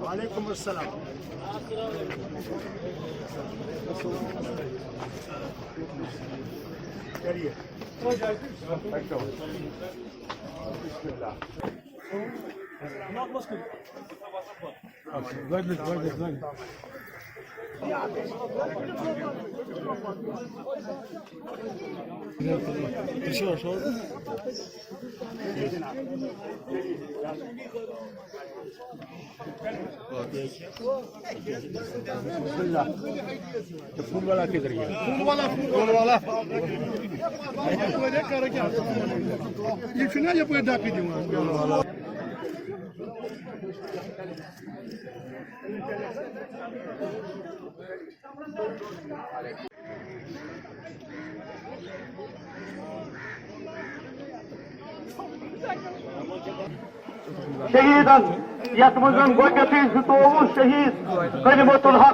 वालेकुम अस्सलाम। चलिए फूल वाला किधर गया? फूल वाला ये सुना ये पूरे डाकी दूंगा। शहीदन यथ मजन गोडनेथै 22 शहीद कलिमतुल हक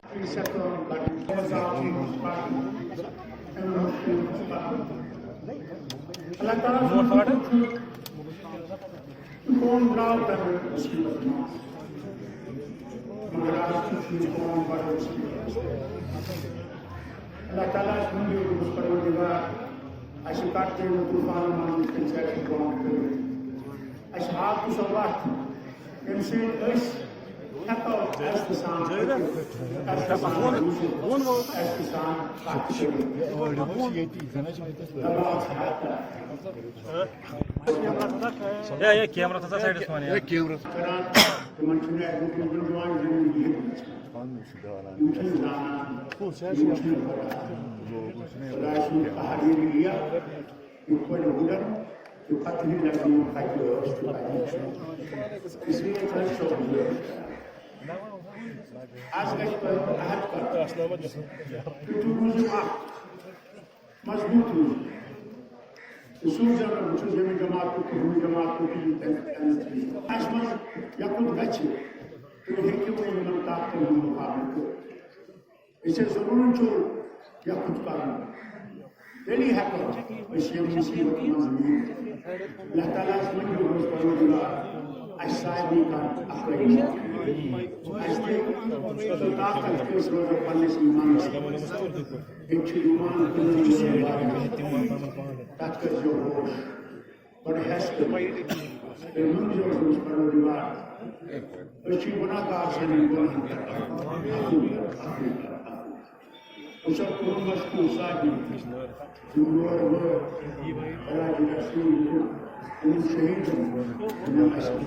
Allah Ta'ala menyuruh perwira asyik tufan manusia jadi kaum ashab salat MC is atau istisan ya kamera tata side ismani ya kamera teman sudah berdoa Bu siyasi yapıyor. इसे जरूर जो या खुद का नहीं है तो इसे मुसीबत मजबूर अल्लाह ताला से जो परवरदिगा असाइबी का अकरम ऐसे खुदा का फैसला करने से ईमान एक ईमान ताकत जो हो और हैस्ट जो परवरदिगा अच्छी बना का आसान Usah kurang masuk sahaja. Dua orang Rasul ini syahid. Dengan asal